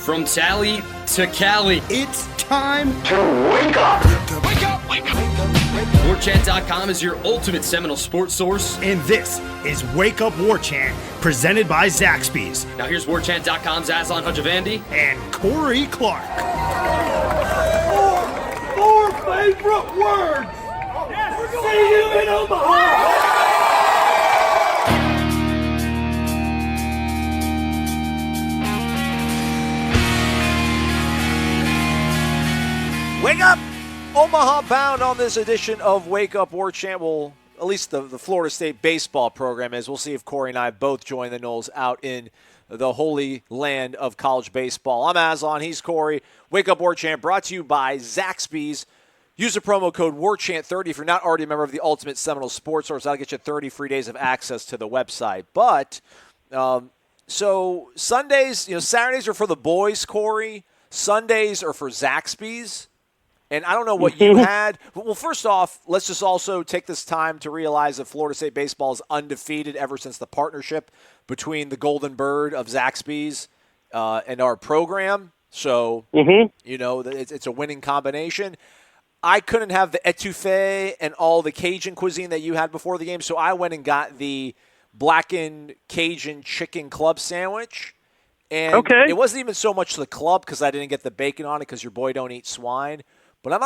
From Tally to Cali, it's time to wake up. Wake up, wake up. WarChant.com is your ultimate Seminole sports source. And this is Wake Up War Chant, presented by Zaxby's. Now here's WarChant.com's Aslan Hajavandi and Corey Clark. Four favorite words. See you in Omaha. Wake up! Omaha bound on this edition of Wake Up War Chant. Well, at least the Florida State baseball program is. We'll see if Corey and I both join the Noles out in the holy land of college baseball. I'm Aslan. He's Corey. Wake Up War Chant brought to you by Zaxby's. Use the promo code WarChant30 if you're not already a member of the Ultimate Seminole Sports Source. That'll get you 30 free days of access to the website. But, so Sundays, Saturdays are for the boys, Corey. Sundays are for Zaxby's. And I don't know what you had. Well, first off, let's just also take this time to realize that Florida State baseball is undefeated ever since the partnership between the Golden Bird of Zaxby's and our program. So, it's a winning combination. I couldn't have the etouffee and all the Cajun cuisine that you had before the game, so I went and got the blackened Cajun chicken club sandwich. And It wasn't even so much the club because I didn't get the bacon on it because your boy don't eat swine. But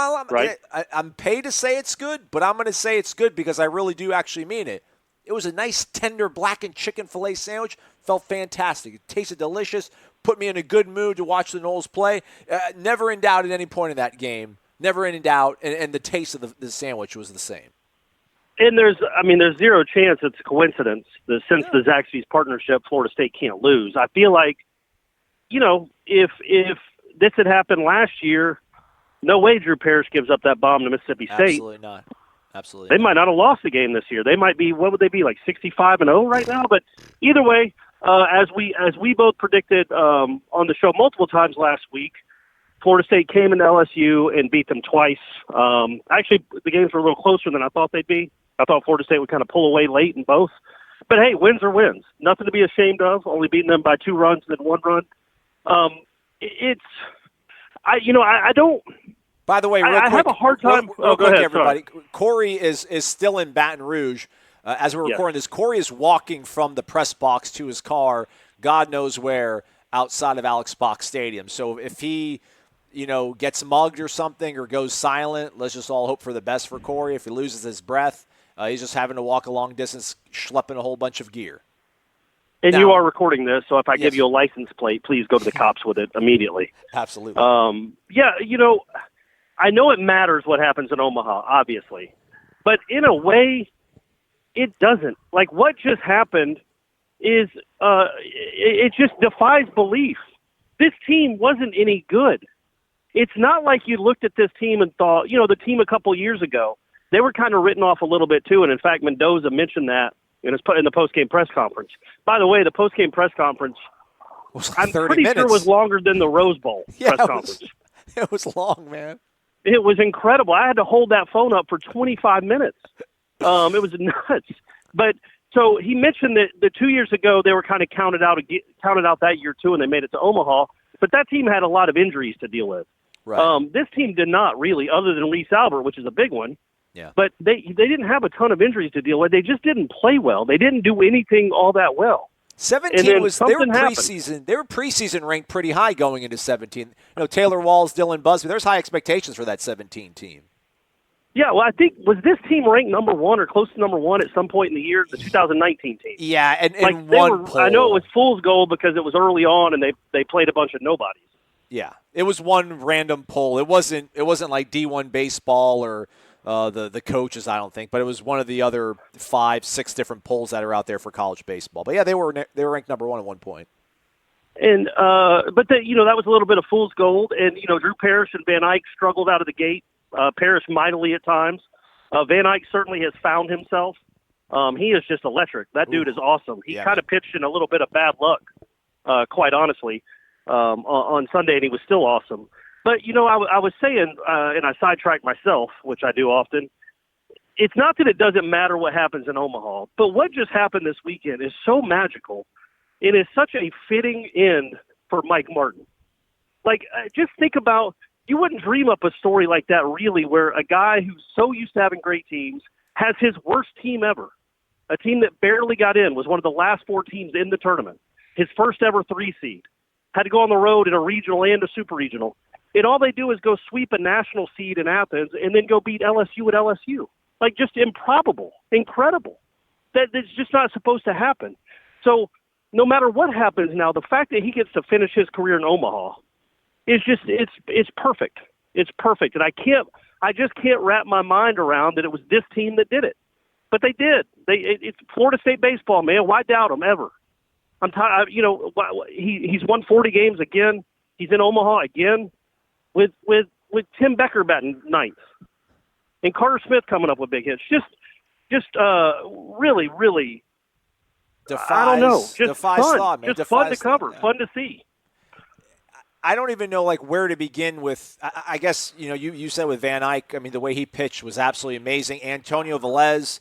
I'm paid to say it's good, but I'm going to say it's good because I really do actually mean it. It was a nice, tender, blackened chicken filet sandwich. Felt fantastic. It tasted delicious. Put me in a good mood to watch the Noles play. Never in doubt at any point in that game. Never in doubt. And the taste of the sandwich was the same. And there's zero chance it's a coincidence that since the Zaxby's partnership, Florida State can't lose. I feel like, if this had happened last year, no way Drew Parrish gives up that bomb to Mississippi State. Absolutely not. Absolutely. They might not have lost the game this year. They might be, what would they be, like 65-0 right now? But either way, as we both predicted on the show multiple times last week, Florida State came into LSU and beat them twice. Actually, the games were a little closer than I thought they'd be. I thought Florida State would kind of pull away late in both. But, hey, wins are wins. Nothing to be ashamed of, only beating them by 2 runs and then 1 run. I don't. By the way, real quick, I have a hard time. Real quick, ahead, everybody. Sorry. Corey is still in Baton Rouge as we're recording this. Corey is walking from the press box to his car, God knows where, outside of Alex Box Stadium. So if he, gets mugged or something or goes silent, let's just all hope for the best for Corey. If he loses his breath, he's just having to walk a long distance, schlepping a whole bunch of gear. And now, you are recording this, so if I give you a license plate, please go to the cops with it immediately. Absolutely. I know it matters what happens in Omaha, obviously. But in a way, it doesn't. Like, what just happened is it just defies belief. This team wasn't any good. It's not like you looked at this team and thought, the team a couple years ago, they were kind of written off a little bit too. And, in fact, Mendoza mentioned that in the post-game press conference. By the way, the post-game press conference, I'm pretty sure was longer than the Rose Bowl press conference. It was long, man. It was incredible. I had to hold that phone up for 25 minutes. It was nuts. But so he mentioned that the 2 years ago they were kind of counted out that year too, and they made it to Omaha. But that team had a lot of injuries to deal with. Right. This team did not really, other than Reese Albert, which is a big one. Yeah. But they didn't have a ton of injuries to deal with. They just didn't play well. They didn't do anything all that well. 17 they were preseason. They were preseason ranked pretty high going into 17. Taylor Walls, Dylan Busby. There's high expectations for that 17 team. Yeah, well, I think was this team ranked number 1 or close to number 1 at some point in the year, the 2019 team. Yeah, and one poll. I know it was fool's gold because it was early on and they played a bunch of nobodies. Yeah, it was one random poll. It wasn't like D1 baseball or the coaches, I don't think, but it was one of the other 5-6 different polls that are out there for college baseball. But yeah, they were ranked number 1 at one point. And that was a little bit of fool's gold. And Drew Parrish and Van Eyck struggled out of the gate. Parrish mightily at times. Van Eyck certainly has found himself. He is just electric. That dude is awesome. He kind of pitched in a little bit of bad luck, quite honestly, on Sunday, and he was still awesome. But, I was saying, and I sidetracked myself, which I do often, it's not that it doesn't matter what happens in Omaha, but what just happened this weekend is so magical. It is such a fitting end for Mike Martin. Like, just think about, you wouldn't dream up a story like that, really, where a guy who's so used to having great teams has his worst team ever. A team that barely got in, was one of the last 4 teams in the tournament. His first ever 3 seed. Had to go on the road in a regional and a super regional. And all they do is go sweep a national seed in Athens and then go beat LSU at LSU. Like, just improbable, incredible. That's just not supposed to happen. So no matter what happens now, the fact that he gets to finish his career in Omaha is just, it's perfect. It's perfect. And I just can't wrap my mind around that it was this team that did it. But they did. It's Florida State baseball, man. Why doubt them ever? I'm tired. He's won 40 games again. He's in Omaha again with Tim Becker batting ninth and Carter Smith coming up with big hits. Just really, really. I don't know. Just fun. Thought, man. Just fun to cover. Fun to see. I don't even know where to begin with. I guess you said with Van Eyck. I mean, the way he pitched was absolutely amazing. Antonio Velez.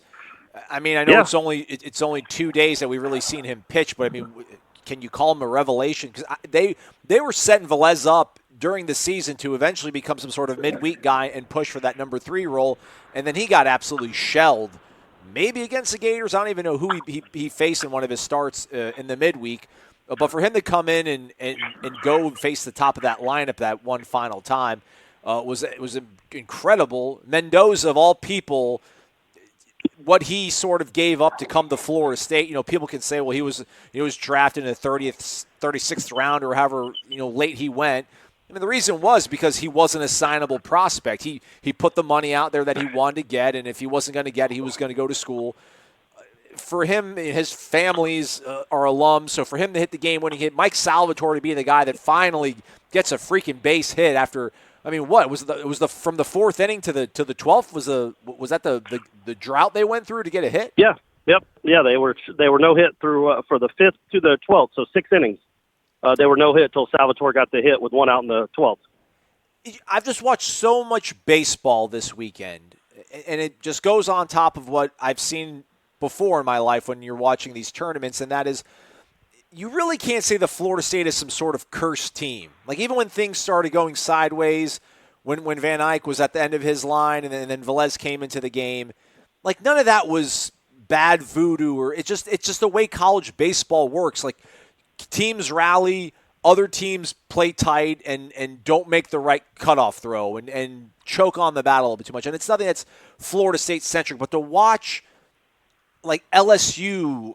I mean, I know it's only 2 days that we've really seen him pitch, but I mean, can you call him a revelation? Because they were setting Velez up during the season to eventually become some sort of midweek guy and push for that number 3 role, and then he got absolutely shelled. Maybe against the Gators. I don't even know who he faced in one of his starts in the midweek. But for him to come in and go face the top of that lineup that one final time was incredible. Mendoza, of all people, what he sort of gave up to come to Florida State. People can say, well, he was drafted in the 30th, 36th round or however late he went. I mean, the reason was because he wasn't a signable prospect. He put the money out there that he wanted to get, and if he wasn't going to get it, he was going to go to school. For him, his families are alums, so for him to hit the game-winning hit, Mike Salvatore to be the guy that finally gets a freaking base hit after. I mean, what was the from the 4th inning to the 12th? Was that the drought they went through to get a hit? Yeah, yep, yeah. They were no hit through for the 5th to the 12th, so 6 innings. They were no hit until Salvatore got the hit with one out in the 12th. I've just watched so much baseball this weekend, and it just goes on top of what I've seen before in my life when you're watching these tournaments, and that is you really can't say that Florida State is some sort of cursed team. Like, even when things started going sideways, when Van Eyck was at the end of his line and then Velez came into the game, like, none of that was bad voodoo, or it's just the way college baseball works. Like, teams rally, other teams play tight and don't make the right cutoff throw and choke on the bat a little bit too much. And it's nothing that's Florida State-centric, but to watch like LSU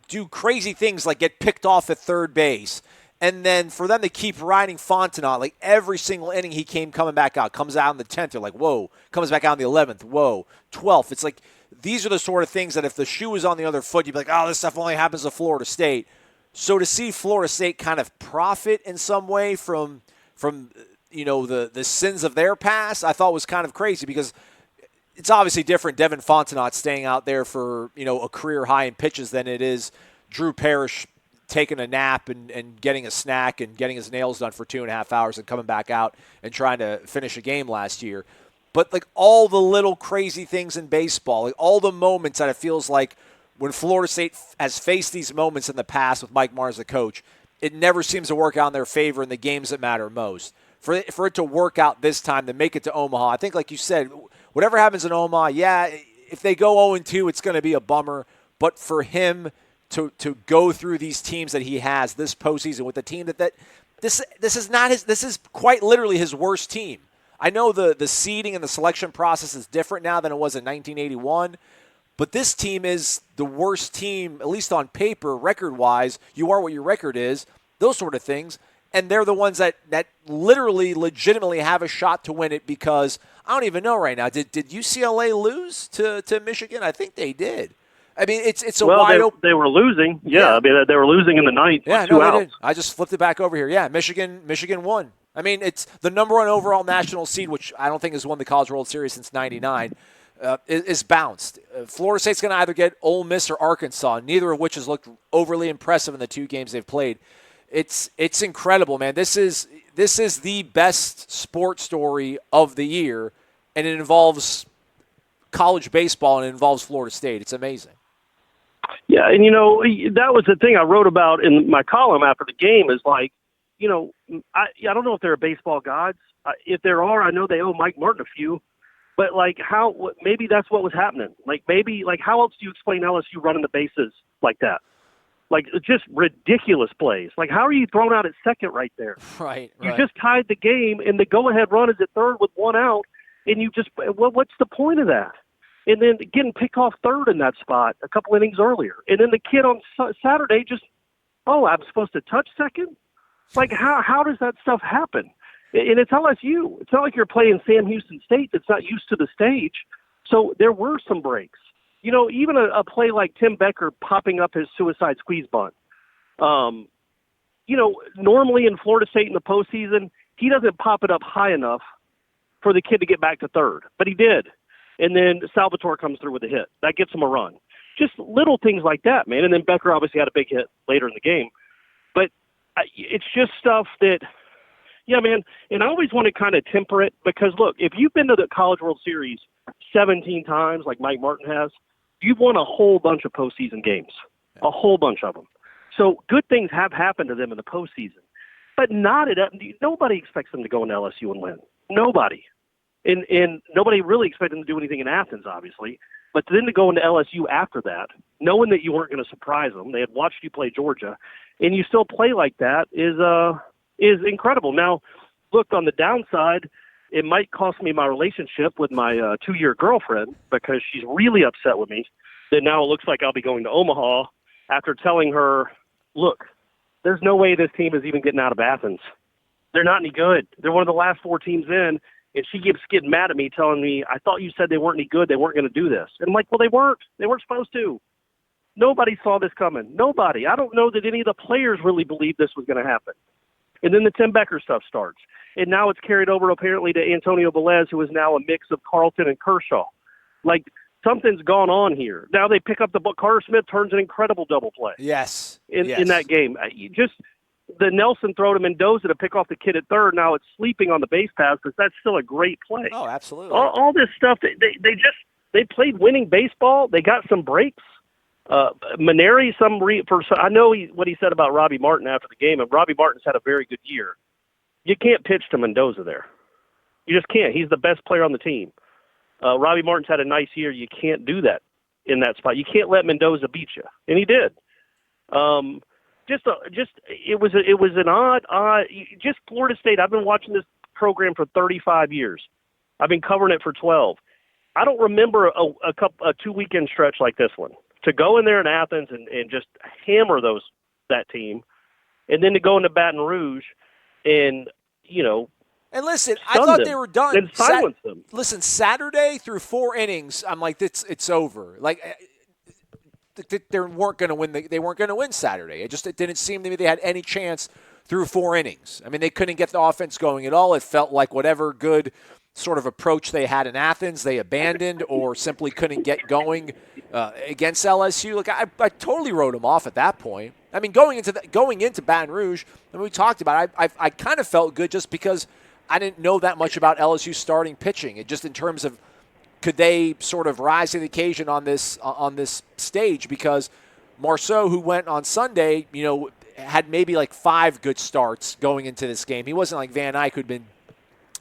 do crazy things like get picked off at third base, and then for them to keep riding Fontenot, like every single inning he coming back out, comes out in the 10th, they're like, whoa, comes back out in the 11th, whoa, 12th. It's like these are the sort of things that if the shoe was on the other foot, you'd be like, oh, this stuff only happens to Florida State. So to see Florida State kind of profit in some way from the sins of their past, I thought was kind of crazy, because it's obviously different Devin Fontenot staying out there for, a career high in pitches than it is Drew Parrish taking a nap and getting a snack and getting his nails done for 2.5 hours and coming back out and trying to finish a game last year. But like all the little crazy things in baseball, like all the moments that it feels like when Florida State has faced these moments in the past with Mike Mars, the coach, it never seems to work out in their favor in the games that matter most. For it to work out this time, to make it to Omaha, I think, like you said, whatever happens in Omaha, yeah, if they go 0-2, it's going to be a bummer. But for him to go through these teams that he has this postseason with a team that this is quite literally his worst team. I know the seeding and the selection process is different now than it was in 1981, but this team is the worst team, at least on paper, record-wise. You are what your record is, those sort of things. And they're the ones that literally, legitimately have a shot to win it, because I don't even know right now. Did UCLA lose to Michigan? I think they did. I mean, it's a wide open. They were losing. Yeah, I mean, they were losing in the ninth. Yeah, with 2 outs. they did. I just flipped it back over here. Yeah, Michigan won. I mean, it's the number 1 overall national seed, which I don't think has won the College World Series since '99. Is bounced. Florida State's going to either get Ole Miss or Arkansas, neither of which has looked overly impressive in the 2 games they've played. It's incredible, man. This is the best sports story of the year, and it involves college baseball and it involves Florida State. It's amazing. Yeah, and that was the thing I wrote about in my column after the game, is like, I don't know if there are baseball gods. If there are, I know they owe Mike Martin a few. But, like, maybe that's what was happening. Like, maybe, like, how else do you explain LSU running the bases like that? Like, just ridiculous plays. Like, how are you thrown out at second right there? Right. You just tied the game, and the go-ahead run is at third with one out, and you just what's the point of that? And then getting picked off third in that spot a couple innings earlier. And then the kid on Saturday just, I'm supposed to touch second? Like, how does that stuff happen? And it's LSU. It's not like you're playing Sam Houston State that's not used to the stage. So there were some breaks. You know, even a play like Tim Becker popping up his suicide squeeze bunt. You know, normally in Florida State in the postseason, he doesn't pop it up high enough for the kid to get back to third. But he did. And then Salvatore comes through with a hit. That gets him a run. Just little things like that, man. And then Becker obviously had a big hit later in the game. But it's just stuff that, yeah, man. And I always want to kind of temper it because, look, if you've been to the College World Series 17 times like Mike Martin has, you've won a whole bunch of postseason games, a whole bunch of them. So good things have happened to them in the postseason, but nobody expects them to go into LSU and win. Nobody. And nobody really expected them to do anything in Athens, obviously. But then to go into LSU after that, knowing that you weren't going to surprise them, they had watched you play Georgia, and you still play like that is incredible. Now, look, on the downside, it might cost me my relationship with my 2-year girlfriend because she's really upset with me that now it looks like I'll be going to Omaha after telling her, look, there's no way this team is even getting out of Athens. They're not any good. They're one of the last 4 teams in, and she keeps getting mad at me telling me, I thought you said they weren't any good. They weren't going to do this. And I'm like, well, they weren't. They weren't supposed to. Nobody saw this coming. Nobody. I don't know that any of the players really believed this was going to happen. And then the Tim Becker stuff starts. And now it's carried over apparently to Antonio Velez, who is now a mix of Carlton and Kershaw. Like, something's gone on here. Now they pick up the book. Carter Smith turns an incredible double play. Yes. In that game. Just the Nelson throw to Mendoza to pick off the kid at third. Now it's sleeping on the base pass, but that's still a great play. Oh, absolutely. All this stuff, they played winning baseball. They got some breaks. Maneri, I know what he said about Robbie Martin after the game, and Robbie Martin's had a very good year. You can't pitch to Mendoza there. You just can't. He's the best player on the team. Robbie Martin's had a nice year. You can't do that in that spot. You can't let Mendoza beat you, and he did. It was an odd. Just Florida State. I've been watching this program for 35 years. I've been covering it for 12. I don't remember a 2-weekend stretch like this one. To go in there in Athens and just hammer that team, and then to go into Baton Rouge and, and listen, I thought they were done. And silence them. Listen, Saturday through 4 innings, I'm like, it's over. Like, they weren't going to win. They weren't going to win Saturday. It didn't seem to me they had any chance through 4 innings. I mean, they couldn't get the offense going at all. It felt like whatever good sort of approach they had in Athens, they abandoned or simply couldn't get going against LSU. Look, I totally wrote them off at that point. I mean, going into Baton Rouge, and we talked about it, I kind of felt good just because I didn't know that much about LSU starting pitching. It just in terms of could they sort of rise to the occasion on this stage, because Marceau, who went on Sunday, had maybe like 5 good starts going into this game. He wasn't like Van Eyck, who'd been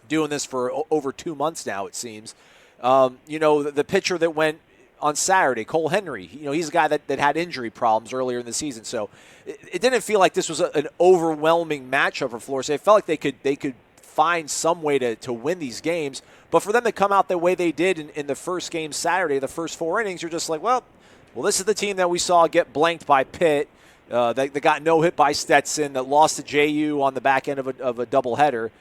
doing this for over 2 months now, it seems. The pitcher that went on Saturday, Cole Henry, he's a guy that had injury problems earlier in the season. So it didn't feel like this was an overwhelming matchup for Florida State. It felt like they could find some way to win these games. But for them to come out the way they did in the first game Saturday, the first 4 innings, you're just like, well, this is the team that we saw get blanked by Pitt, that got no hit by Stetson, that lost to JU on the back end of a doubleheader.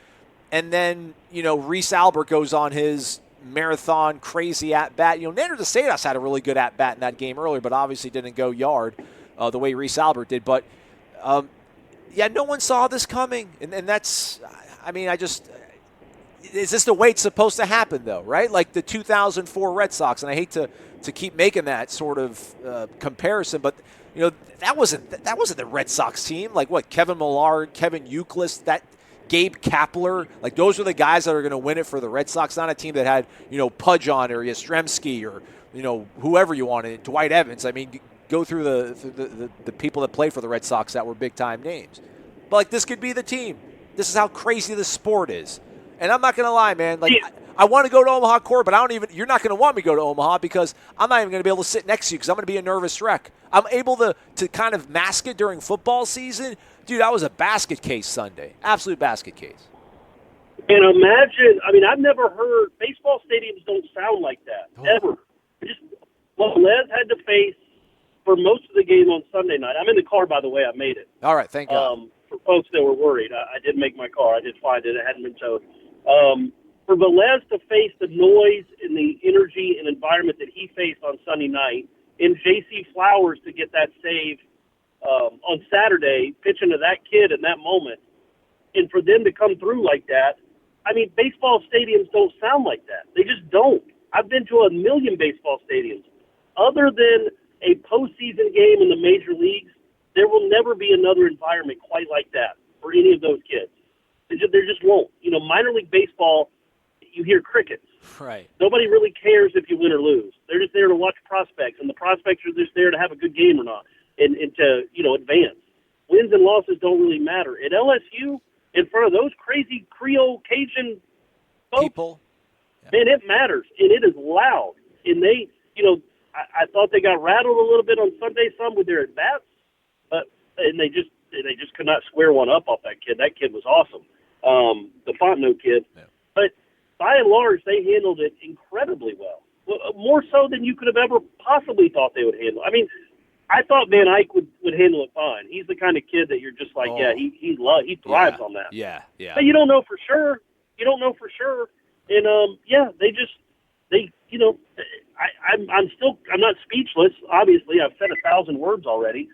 And then, Reese Albert goes on his marathon crazy at-bat. Nander DeSadas had a really good at-bat in that game earlier, but obviously didn't go yard the way Reese Albert did. But, no one saw this coming. And that's, is this the way it's supposed to happen, though, right? Like the 2004 Red Sox, and I hate to keep making that sort of comparison, but, that wasn't the Red Sox team. Like, what, Kevin Millar, Kevin Youkilis, Gabe Kapler, like those are the guys that are going to win it for the Red Sox. Not a team that had, Pudge on or Yastrzemski or, whoever you wanted, Dwight Evans. I mean, go through the people that played for the Red Sox that were big-time names. But, like, this could be the team. This is how crazy the sport is. And I'm not going to lie, man. Like, I want to go to Omaha, Corey, but you're not going to want me to go to Omaha because I'm not even going to be able to sit next to you because I'm going to be a nervous wreck. I'm able to kind of mask it during football season. Dude, I was a basket case Sunday. Absolute basket case. And imagine, I've never heard, baseball stadiums don't sound like that, ever. Les had to face for most of the game on Sunday night. I'm in the car, by the way. I made it. All right, thank God. For folks that were worried, I did make my car. I did find it. It hadn't been towed. For Velez to face the noise and the energy and environment that he faced on Sunday night, and J.C. Flowers to get that save on Saturday, pitching to that kid in that moment, and for them to come through like that, baseball stadiums don't sound like that. They just don't. I've been to a million baseball stadiums. Other than a postseason game in the major leagues, there will never be another environment quite like that for any of those kids. There just won't. Minor league baseball, you hear crickets. Right. Nobody really cares if you win or lose. They're just there to watch prospects, and the prospects are just there to have a good game or not and to, advance. Wins and losses don't really matter. At LSU, in front of those crazy Creole Cajun folks, people, man, it matters, and it is loud. And they, I thought they got rattled a little bit on Sunday some with their at-bats, and they just could not square one up off that kid. That kid was awesome, the Fontenot kid. Yeah. But by and large, they handled it incredibly well, more so than you could have ever possibly thought they would handle. I thought Van Eyck would handle it fine. He's the kind of kid that you're just like, he thrives on that. Yeah. But you don't know for sure. And I'm not speechless. Obviously, I've said 1,000 words already,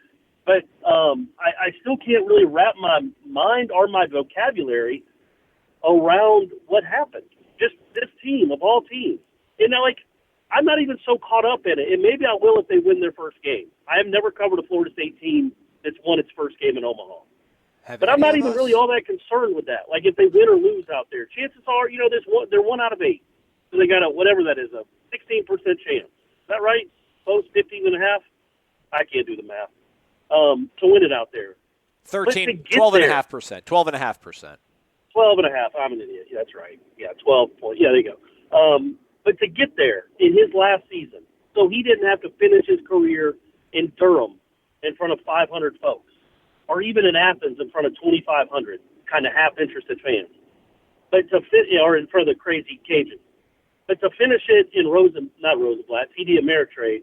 but I still can't really wrap my mind or my vocabulary around what happened. Just this team of all teams, I'm not even so caught up in it, and maybe I will if they win their first game. I have never covered a Florida State team that's won its first game in Omaha. But I'm not even really all that concerned with that. Like, if they win or lose out there, chances are, they're 1 out of 8. So they got whatever that is, a 16% chance. Is that right? Close, 15.5? I can't do the math. To win it out there. 12.5%. 12.5%. 12.5. I'm an idiot. Yeah, that's right. Yeah, 12 points. Yeah, there you go. But to get there in his last season, so he didn't have to finish his career in Durham in front of 500 folks, or even in Athens in front of 2,500, kind of half-interested fans, but or in front of the crazy Cajuns. But to finish it in TD Ameritrade,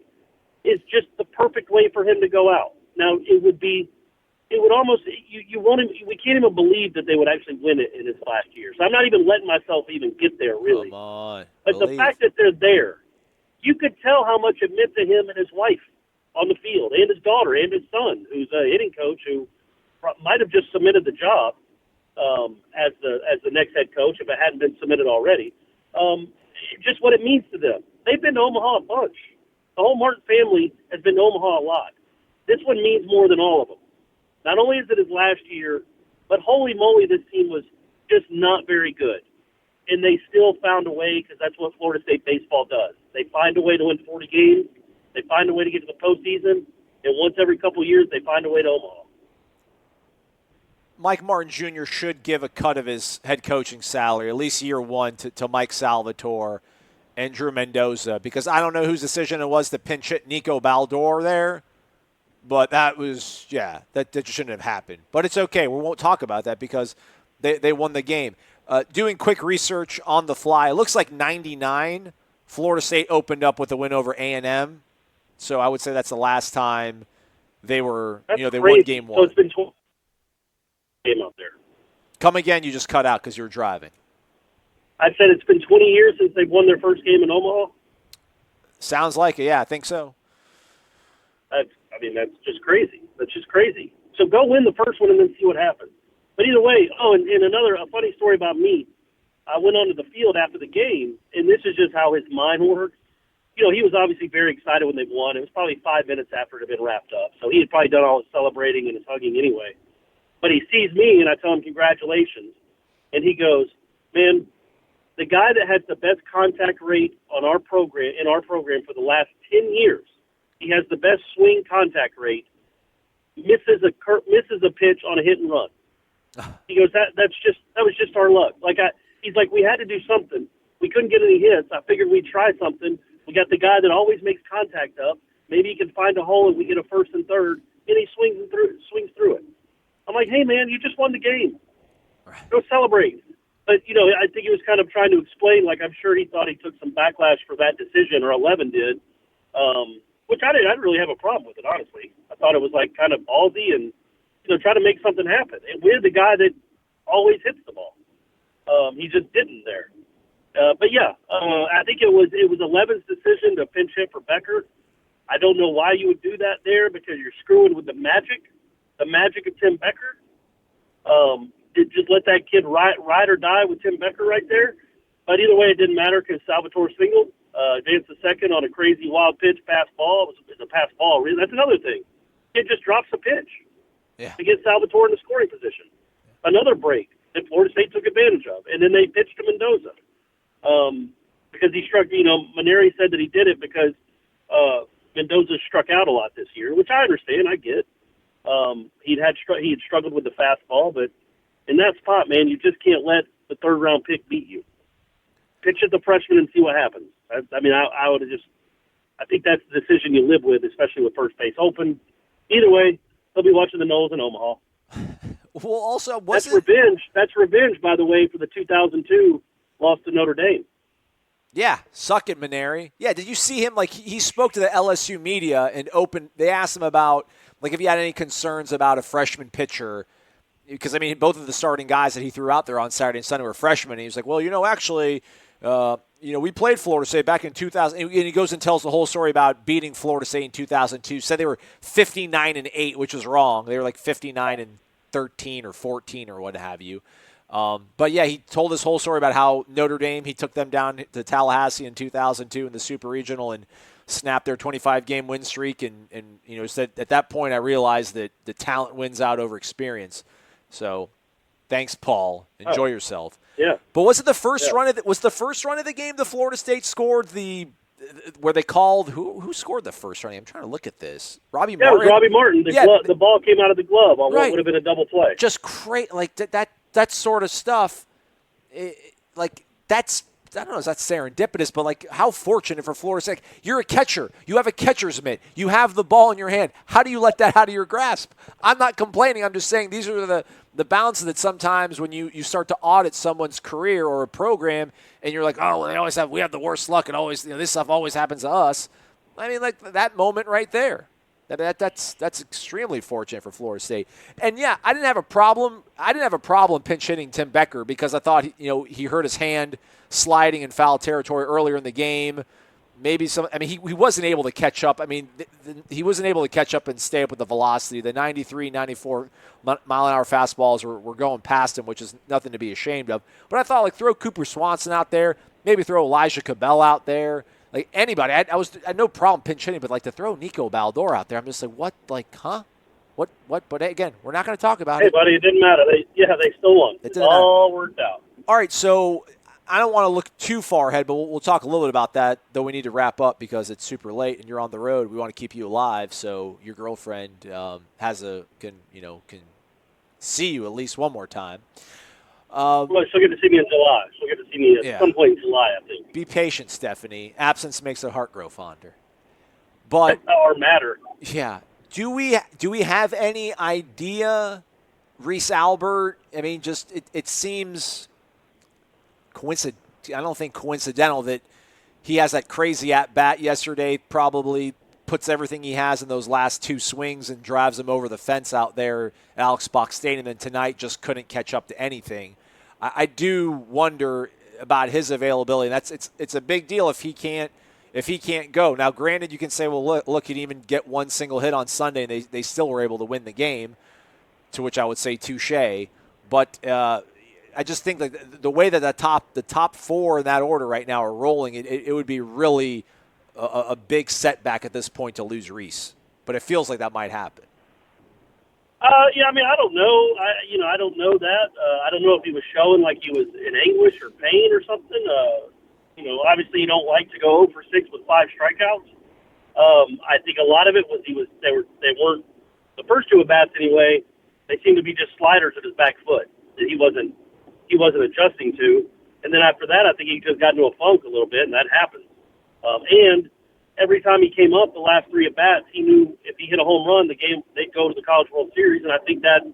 is just the perfect way for him to go out. Now, it would almost, we can't even believe that they would actually win it in his last year. So I'm not even letting myself even get there, really. Come on. But the fact that they're there, you could tell how much it meant to him and his wife on the field, and his daughter, and his son, who's a hitting coach who might have just submitted the job as the next head coach if it hadn't been submitted already. Just what it means to them. They've been to Omaha a bunch. The whole Martin family has been to Omaha a lot. This one means more than all of them. Not only is it his last year, but holy moly, this team was just not very good. And they still found a way, because that's what Florida State baseball does. They find a way to win 40 games. They find a way to get to the postseason. And once every couple of years, they find a way to Omaha. Mike Martin Jr. should give a cut of his head coaching salary, at least year one, to Mike Salvatore and Drew Mendoza, because I don't know whose decision it was to pinch hit Nico Baldor there. But that was, that just shouldn't have happened. But it's okay. We won't talk about that because they won the game. Doing quick research on the fly, it looks like 99, Florida State opened up with a win over A&M. So I would say that's the last time they were, they won game one. So it's been 12 game out there. Come again, you just cut out because you were driving. I said it's been 20 years since they've won their first game in Omaha. Sounds like it. Yeah, I think so. That's just crazy. That's just crazy. So go win the first one and then see what happens. But either way, and a funny story about me, I went onto the field after the game, and this is just how his mind works. He was obviously very excited when they won. It was probably 5 minutes after it had been wrapped up. So he had probably done all his celebrating and his hugging anyway. But he sees me, and I tell him congratulations. And he goes, man, the guy that has the best contact rate in our program for the last 10 years, he has the best swing contact rate, misses a pitch on a hit and run. He goes, that was just our luck. He's like, we had to do something. We couldn't get any hits. I figured we'd try something. We got the guy that always makes contact up. Maybe he can find a hole and we get a first and third, and he swings through it. I'm like, hey man, you just won the game. Go celebrate. But I think he was kind of trying to explain. Like, I'm sure he thought he took some backlash for that decision, or 11 did, which I didn't really have a problem with it, honestly. I thought it was like kind of ballsy and try to make something happen. And we're the guy that always hits the ball. He just didn't there. But yeah, I think it was 11's decision to pinch hit for Becker. I don't know why you would do that there, because you're screwing with the magic of Tim Becker. Just let that kid ride or die with Tim Becker right there. But either way, it didn't matter because Salvatore singled, advanced the second on a crazy wild pitch, pass ball. It was a pass ball. That's another thing. Kid just drops a pitch to get Salvatore in the scoring position. Another break that Florida State took advantage of, and then they pitched to Mendoza because he struck. Maneri said that he did it because Mendoza struck out a lot this year, which I understand. I get. He had struggled with the fastball, but in that spot, man, you just can't let the third-round pick beat you. Pitch at the freshman and see what happens. I would have I think that's the decision you live with, especially with first base open. Either way, they'll be watching the Noles in Omaha. Well, also, revenge. That's revenge, by the way, for the 2002 loss to Notre Dame. Yeah, suck it, Maneri. Yeah, did you see him? Like, he spoke to the LSU media and they asked him about, like, if he had any concerns about a freshman pitcher. Because, both of the starting guys that he threw out there on Saturday and Sunday were freshmen. And he was like, well, actually, we played Florida State back in 2000. And he goes and tells the whole story about beating Florida State in 2002. Said they were 59-8, which was wrong. They were like 59-13 or 14 or what have you. But, yeah, he told this whole story about how Notre Dame, he took them down to Tallahassee in 2002 in the Super Regional and snapped their 25-game win streak. And said at that point I realized that the talent wins out over experience. So, thanks, Paul. Enjoy yourself. Yeah. But was it the first run of the game the Florida State scored where they called who scored the first run? I'm trying to look at this. Robbie Martin. Yeah, it was Robbie Martin. The ball came out of the glove on what would have been a double play. Just great, like that sort of stuff. That's. I don't know if that's serendipitous, but like how fortunate for Florida State. You're a catcher. You have a catcher's mitt. You have the ball in your hand. How do you let that out of your grasp? I'm not complaining. I'm just saying these are the balances that sometimes when you start to audit someone's career or a program and you're like, oh, well, we have the worst luck and always this stuff always happens to us. Like that moment right there. That's extremely fortunate for Florida State. And yeah, I didn't have a problem pinch hitting Tim Becker because I thought he hurt his hand sliding in foul territory earlier in the game. Maybe he wasn't able to catch up. He wasn't able to catch up and stay up with the velocity. The 93, 94 mile-an-hour fastballs were going past him, which is nothing to be ashamed of. But I thought, throw Cooper Swanson out there, maybe throw Elijah Cabell out there. Like, anybody. I had no problem pinch hitting, but, to throw Nico Baldor out there, I'm just like, what? Like, huh? What? But, again, we're not going to talk about it. Hey, buddy, it didn't matter. They still won. It's all worked out. All right, so I don't want to look too far ahead, but we'll talk a little bit about that, though we need to wrap up because it's super late and you're on the road. We want to keep you alive, so your girlfriend can see you at least one more time. Well, she'll get to see me in July. She'll get to see me at some point in July, I think. Be patient, Stephanie. Absence makes the heart grow fonder. But or matter. Yeah. Do we have any idea, Reese Albert? It seems I don't think coincidental that he has that crazy at-bat yesterday, probably puts everything he has in those last two swings and drives him over the fence out there at Alex Box Stadium, and tonight just couldn't catch up to anything. I do wonder about his availability. It's a big deal if he can't go. Now, granted, you can say, well, look, he didn't even get one single hit on Sunday, and they still were able to win the game, to which I would say touche. But I just think that the way that the top four in that order right now are rolling, it would be really a big setback at this point to lose Reese. But it feels like that might happen. I don't know. I don't know that. I don't know if he was showing like he was in anguish or pain or something. Obviously you don't like to go 0 for 6 with 5 strikeouts. I think a lot of it was they weren't the first two at bats anyway. They seemed to be just sliders at his back foot that he wasn't adjusting to. And then after that, I think he just got into a funk a little bit, and that happened. And every time he came up the last 3 at-bats, he knew if he hit a home run, they'd go to the College World Series, and I think that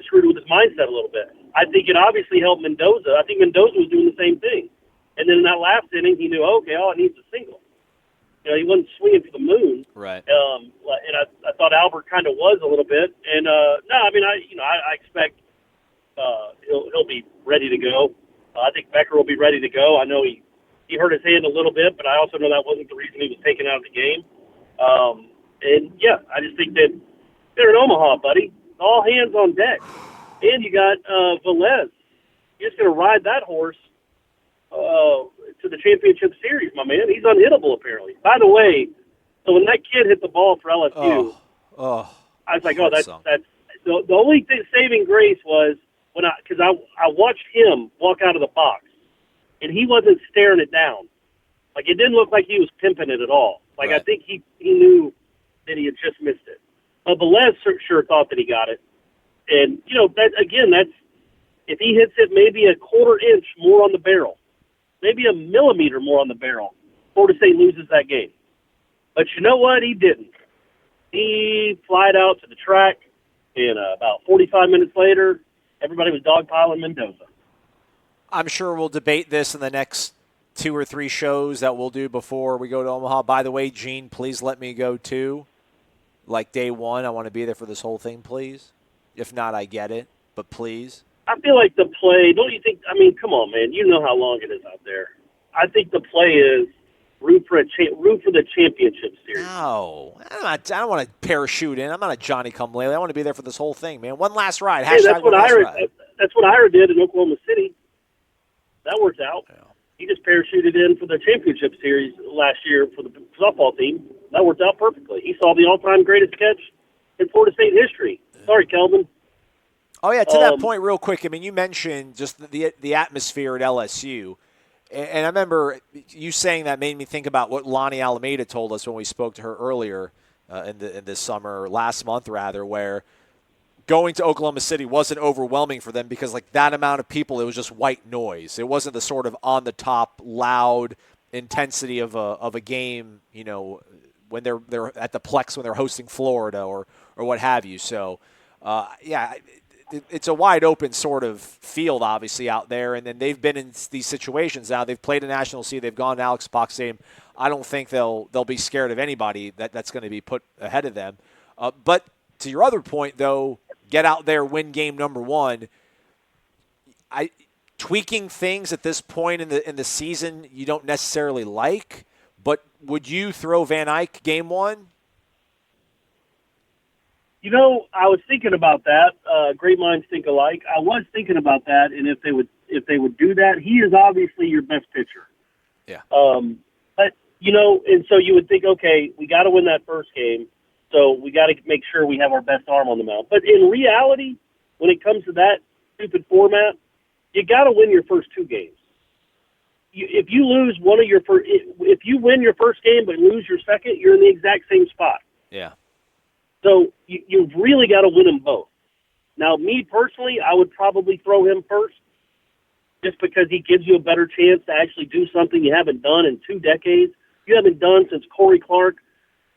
screwed with his mindset a little bit. I think it obviously helped Mendoza. I think Mendoza was doing the same thing. And then in that last inning, he knew, okay, all I need is a single. He wasn't swinging for the moon. Right. And I thought Albert kind of was a little bit. And no, I mean, I expect he'll be ready to go. I think Becker will be ready to go. I know he hurt his hand a little bit, but I also know that wasn't the reason he was taken out of the game. And yeah, I just think that they're in Omaha, buddy. All hands on deck. And you got Velez. You're just going to ride that horse to the championship series, my man. He's unhittable, apparently. By the way, so when that kid hit the ball for LSU, I was like, that's the only thing saving grace was because I watched him walk out of the box, and he wasn't staring it down. Like, it didn't look like he was pimping it at all. Like, right. I think he knew that he had just missed it. But Velez sure thought that he got it. And, that's if he hits it maybe a quarter inch more on the barrel, maybe a millimeter more on the barrel, Florida State loses that game. But you know what? He didn't. He flied out to the track, and about 45 minutes later, everybody was dogpiling Mendoza. I'm sure we'll debate this in the next 2 or 3 shows that we'll do before we go to Omaha. By the way, Gene, please let me go too. Like day one, I want to be there for this whole thing, please. If not, I get it, but please. I feel like the play, don't you think, I mean, come on, man. You know how long it is out there. I think the play is root for the championship series. No, I don't want to parachute in. I'm not a Johnny-come-lately. I want to be there for this whole thing, man. One last ride. Hey, that's what Ira did in Oklahoma City. That worked out. Yeah. He just parachuted in for the championship series last year for the softball team. That worked out perfectly. He saw the all-time greatest catch in Florida State history. Sorry, Kelvin. Oh, yeah, to that point, real quick, I mean, you mentioned just the atmosphere at LSU. And I remember you saying that made me think about what Lonnie Alameda told us when we spoke to her earlier in this summer, last month rather, where going to Oklahoma City wasn't overwhelming for them because, like, that amount of people, it was just white noise. It wasn't the sort of on-the-top, loud intensity of a game, when they're at the Plex when they're hosting Florida or what have you. So, it's a wide-open sort of field, obviously, out there. And then they've been in these situations now. They've played a national seed. They've gone to Alex Pac Stadium. I don't think they'll be scared of anybody that's going to be put ahead of them. But to your other point, though, get out there, win game number 1. Tweaking things at this point in the season you don't necessarily like, but would you throw Van Eyck game 1? I was thinking about that. Great minds think alike. I was thinking about that, and if they would do that, he is obviously your best pitcher. Yeah. But and so you would think, okay, we got to win that first game, so we got to make sure we have our best arm on the mound. But in reality, when it comes to that stupid format, you got to win your first 2 games. If you lose if you win your first game but lose your second, you're in the exact same spot. Yeah. So you've really got to win them both. Now, me personally, I would probably throw him first just because he gives you a better chance to actually do something you haven't done in 2 decades. You haven't done since Corey Clark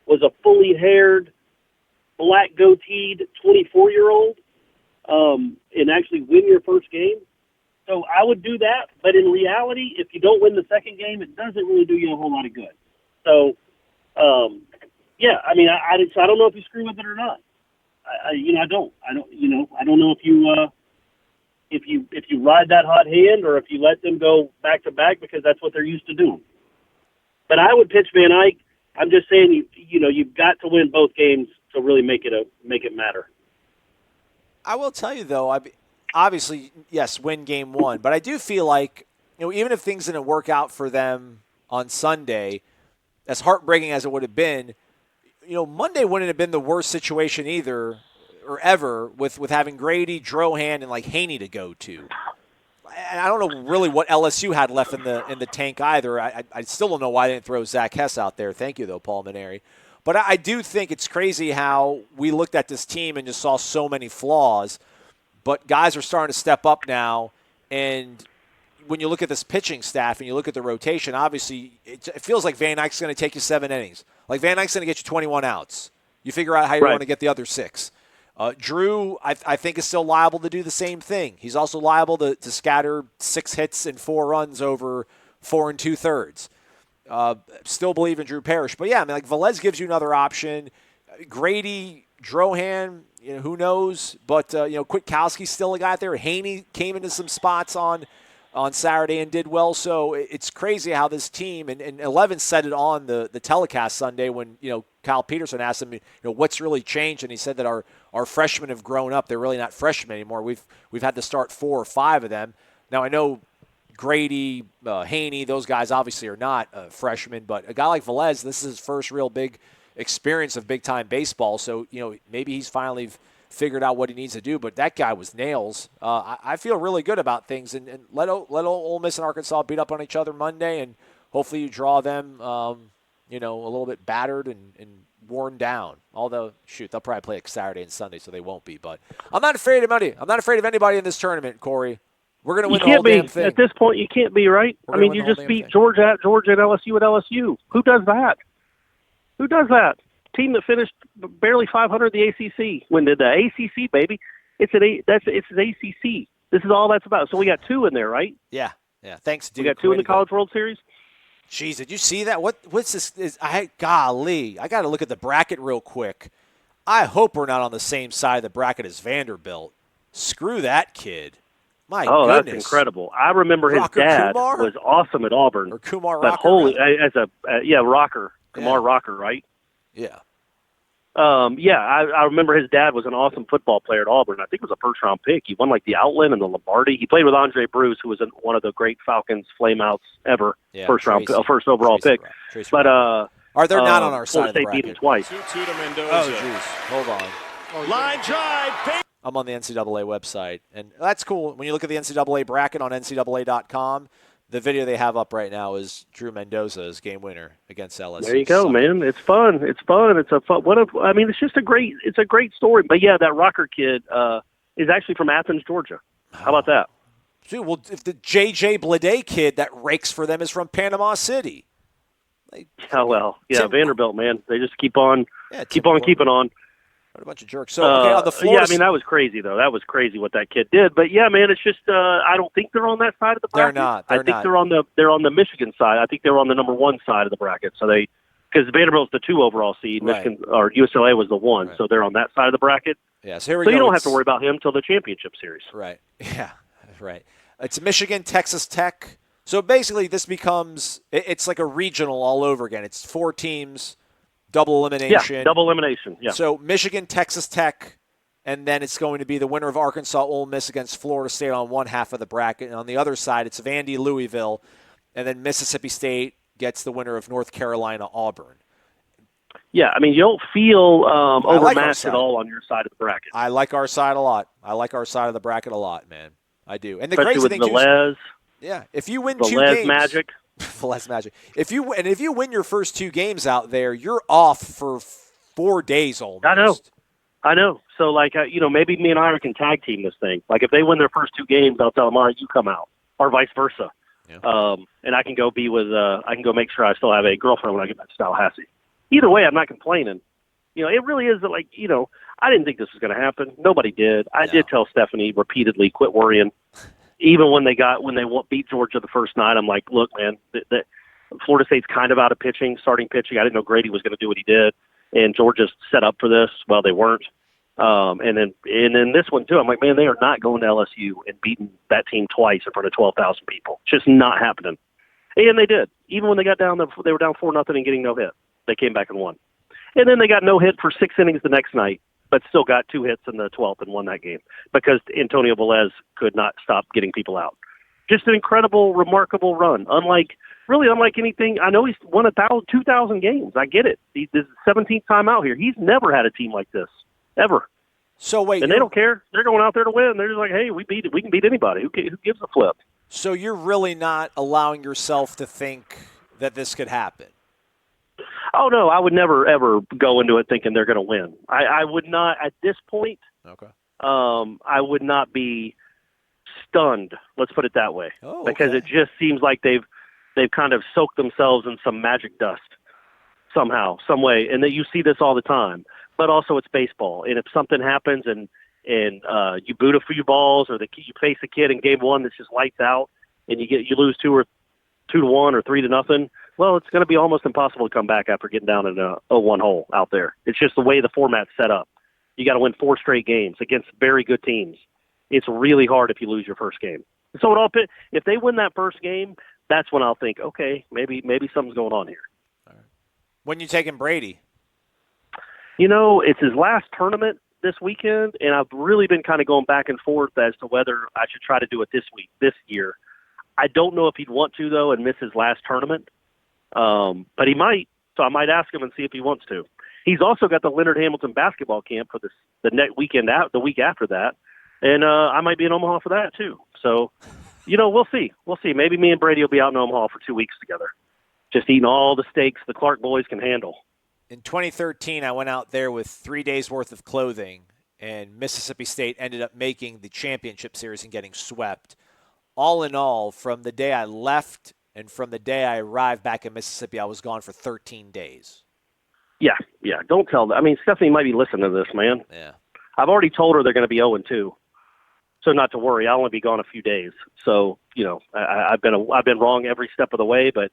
was a fully haired, black goateed 24-year-old and actually win your first game. So I would do that. But in reality, if you don't win the second game, it doesn't really do you a whole lot of good. So, yeah, I mean, I don't know if you screw with it or not. I don't know if you ride that hot hand or if you let them go back to back because that's what they're used to doing. But I would pitch Van Eyck. I'm just saying, you've got to win both games to really make it matter. I will tell you though, obviously, yes, win game 1, but I do feel like even if things didn't work out for them on Sunday, as heartbreaking as it would have been. Monday wouldn't have been the worst situation either or ever with having Grady, Drohan, and like Haney to go to. And I don't know really what LSU had left in the tank either. I still don't know why they didn't throw Zach Hess out there. Thank you, though, Paul Maneri. But I do think it's crazy how we looked at this team and just saw so many flaws. But guys are starting to step up now. And when you look at this pitching staff and you look at the rotation, obviously it feels like Van Eyck's going to take you 7 innings. Like Van Eyck's going to get you 21 outs. You figure out how you want to get the other 6. Drew, I think, is still liable to do the same thing. He's also liable to scatter 6 hits and 4 runs over 4 2/3. Still believe in Drew Parrish. But, yeah, I mean, like Velez gives you another option. Grady, Drohan, who knows? But, Kwiatkowski's still a guy out there. Haney came into some spots on Saturday and did well. So it's crazy how this team, and Eleven said it on the telecast Sunday when, Kyle Peterson asked him, what's really changed? And he said that our freshmen have grown up. They're really not freshmen anymore. We've had to start 4 or 5 of them. Now, I know Grady, Haney, those guys obviously are not freshmen, but a guy like Velez, this is his first real big experience of big-time baseball. So, maybe he's finally figured out what he needs to do, but that guy was nails. I feel really good about things, and let Ole Miss and Arkansas beat up on each other Monday, and hopefully you draw them, a little bit battered and worn down. Although, shoot, they'll probably play Saturday and Sunday, so they won't be. But I'm not afraid of anybody. I'm not afraid of anybody in this tournament, Corey. We're going to win the whole damn thing. At this point, you can't be, right? I mean, you just beat Georgia at LSU at LSU. Who does that? Who does that? Team that finished barely 500 in the ACC. When did the ACC, baby? It's an ACC. This is all that's about. So we got 2 in there, right? Yeah. Thanks, Duke. We got 2 in the College World Series. Jeez, did you see that? What's this? Golly, I got to look at the bracket real quick. I hope we're not on the same side of the bracket as Vanderbilt. Screw that kid. My goodness. That's incredible. I remember his dad was awesome at Auburn. Or Kumar but Rocker. Holy, Rocker. Kumar Rocker, right? Yeah. I remember his dad was an awesome football player at Auburn. I think it was a first-round pick. He won like the Outland and the Lombardi. He played with Andre Bruce, who was one of the great Falcons flameouts ever. Yeah, first overall pick. But are they not on our side of the bracket? Beat him twice. 2-2 to Mendoza. Oh, jeez. Hold on. Line drive. I'm on the NCAA website, and that's cool. When you look at the NCAA bracket on NCAA.com, the video they have up right now is Drew Mendoza's game winner against LSU. There you go, man. It's fun. It's fun. It's a fun. It's just a great story. But yeah, that Rocker kid is actually from Athens, Georgia. How about that? Dude, well, if the J.J. Blade kid that rakes for them is from Panama City. Vanderbilt, man. They just keep on keeping on. What a bunch of jerks. So, on the floor. That was crazy, though. That was crazy what that kid did. But, yeah, man, it's just I don't think they're on that side of the bracket. They're not. I think they're on the Michigan side. I think they were on the number 1 side of the bracket. So because Vanderbilt's the 2 overall seed, right. Michigan or UCLA was the 1, right. So they're on that side of the bracket. Yeah, so here we go. You don't have to worry about him till the championship series. Right. Yeah, right. It's Michigan, Texas Tech. So basically this becomes – it's like a regional all over again. It's 4 teams – double elimination. Yeah, double elimination, yeah. So Michigan, Texas Tech, and then it's going to be the winner of Arkansas, Ole Miss against Florida State on one half of the bracket. And on the other side, it's Vandy, Louisville, and then Mississippi State gets the winner of North Carolina, Auburn. Yeah, I mean, you don't feel overmatched at all on your side of the bracket. I like our side a lot. I like our side of the bracket a lot, man. I do. And the especially crazy with thing, Velez. Yeah, if you win the 2 Les games. Magic. Less magic. If you win your first 2 games out there, you're off for 4 days almost. I know. So maybe me and Ira can tag team this thing. Like if they win their first 2 games, I'll tell them, all right, you come out, or vice versa. Yeah. And I can go be with. I can go make sure I still have a girlfriend when I get back to Tallahassee. Either way, I'm not complaining. It really is that I didn't think this was going to happen. Nobody did. I did tell Stephanie repeatedly, quit worrying. Even when they beat Georgia the first night, I'm like, look, man, Florida State's kind of out of starting pitching. I didn't know Grady was going to do what he did, and Georgia's set up for this. Well, they weren't. And then this one too. I'm like, man, they are not going to LSU and beating that team twice in front of 12,000 people. It's just not happening. And they did. Even when they got down, they were down 4-0 and getting no hit. They came back and won. And then they got no hit for 6 innings the next night, but still got 2 hits in the 12th and won that game because Antonio Velez could not stop getting people out. Just an incredible, remarkable run. Unlike anything. I know he's won 2,000 games. I get it. This is the 17th time out here. He's never had a team like this, ever. So wait, and they don't care. They're going out there to win. They're just like, hey, we can beat anybody. Who gives a flip? So you're really not allowing yourself to think that this could happen? Oh, no, I would never, ever go into it thinking they're going to win. I would not at this point. Okay. I would not be stunned, let's put it that way, because it just seems like they've kind of soaked themselves in some magic dust somehow, some way, and that you see this all the time. But also it's baseball, and if something happens and you boot a few balls, or you face a kid in game one that's just lights out, and you lose 2-1 or 3-0, well, it's going to be almost impossible to come back after getting down in a 0-1 hole out there. It's just the way the format's set up. You got to win 4 straight games against very good teams. It's really hard if you lose your first game. So if they win that first game, that's when I'll think, okay, maybe something's going on here. All right. When you taking Brady? It's his last tournament this weekend, and I've really been kind of going back and forth as to whether I should try to do it this year. I don't know if he'd want to, though, and miss his last tournament. But he might, so I might ask him and see if he wants to. He's also got the Leonard Hamilton basketball camp for the next weekend out, the week after that, and I might be in Omaha for that too. So, we'll see. We'll see. Maybe me and Brady will be out in Omaha for 2 weeks together, just eating all the steaks the Clark boys can handle. In 2013, I went out there with 3 days' worth of clothing, and Mississippi State ended up making the championship series and getting swept. All in all, from the day I left and from the day I arrived back in Mississippi, I was gone for 13 days. Yeah. Don't tell them. I mean, Stephanie might be listening to this, man. Yeah. I've already told her they're going to be 0-2. So not to worry. I'll only be gone a few days. So, I've been wrong every step of the way. But,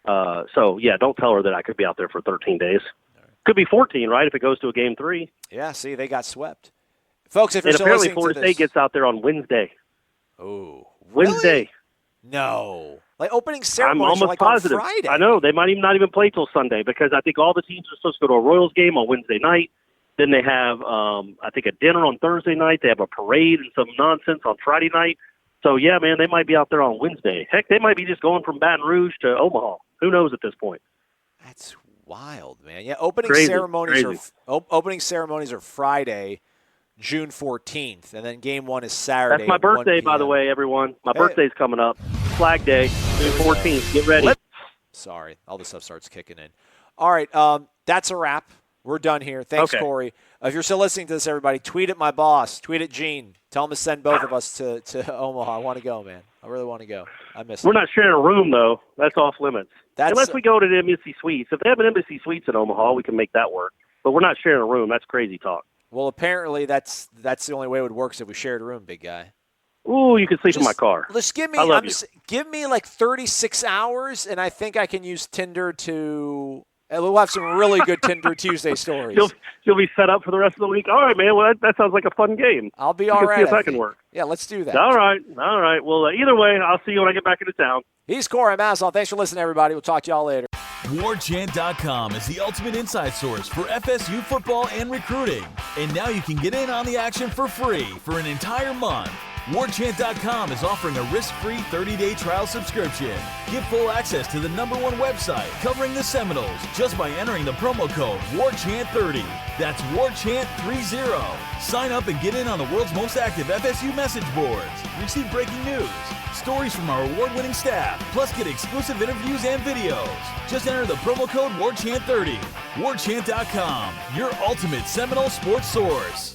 don't tell her that I could be out there for 13 days. Right. Could be 14, right, if it goes to a game 3. Yeah, see, they got swept. Folks, if you're still apparently listening Florida to this. State gets out there on Wednesday. Oh, really? Wednesday. No. Like opening I'm ceremonies almost like positive. on Friday. I know. They might not even play till Sunday because I think all the teams are supposed to go to a Royals game on Wednesday night. Then they have, I think, a dinner on Thursday night. They have a parade and some nonsense on Friday night. So, yeah, man, they might be out there on Wednesday. Heck, they might be just going from Baton Rouge to Omaha. Who knows at this point? That's wild, man. Yeah, opening ceremonies are Friday, June 14th, and then game 1 is Saturday. That's my birthday, by the way, everyone. My birthday's coming up. Flag Day, June 14th. Get ready. Sorry, all this stuff starts kicking in. All right, that's a wrap. We're done here. Thanks, okay. Corey. If you're still listening to this, everybody, tweet at my boss. Tweet at Gene. Tell him to send both of us to Omaha. I want to go, man. I really want to go. I miss it. We're not sharing a room, though. That's off limits. Unless we go to the Embassy Suites. If they have an Embassy Suites in Omaha, we can make that work. But we're not sharing a room. That's crazy talk. Well, apparently that's the only way it would work is if we shared a room, big guy. Ooh, you can sleep in my car. Just give me, give me like 36 hours, and I think I can use Tinder to. And we'll have some really good Tinder Tuesday stories. You'll be set up for the rest of the week. All right, man. Well, that sounds like a fun game. I'll be all right. See if that can work. Yeah, let's do that. All right. Well, either way, I'll see you when I get back into town. He's Corey Maslow. Thanks for listening, everybody. We'll talk to y'all later. WarChant.com is the ultimate inside source for FSU football and recruiting. And now you can get in on the action for free for an entire month. WarChant.com is offering a risk-free 30-day trial subscription. Get full access to the #1 website covering the Seminoles just by entering the promo code WarChant30. That's WarChant30. Sign up and get in on the world's most active FSU message boards. Receive breaking news, stories from our award-winning staff, plus get exclusive interviews and videos. Just enter the promo code WarChant30. WarChant.com, your ultimate Seminole sports source.